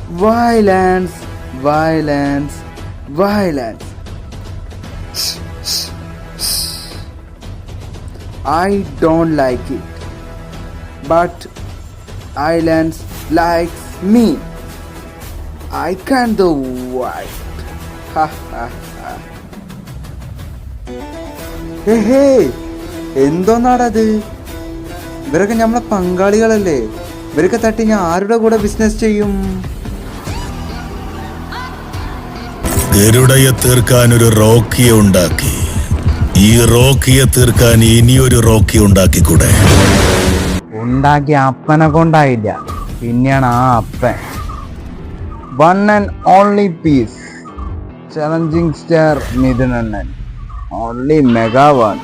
Violence, violence, violence. I don't like it, but violence likes me. I can't do what. Ha ha ha. ഹേ എന്തോന്നാടത്? ഇവരൊക്കെ നമ്മളെ പങ്കാളികളല്ലേ? ഇവരൊക്കെ തട്ടി ഞാൻ ആരുടെ കൂടെ ബിസിനസ് ചെയ്യും? ഗരുഡയെ തീർക്കാൻ ഒരു റോക്കിയെ ഉണ്ടാക്കി, ഈ റോക്കിയെ തീർക്കാൻ ഇനിയൊരു റോക്കി ഉണ്ടാക്കിക്കൂടെ? ഉണ്ടാക്കിയ അപ്പനെ കൊണ്ടായില്ല, പിന്നെയാണ് ആ അപ്പൻ. One and only piece, challenging star മിഥുനണ്ണൻ, ഓൺലി മെഗാ വൺ.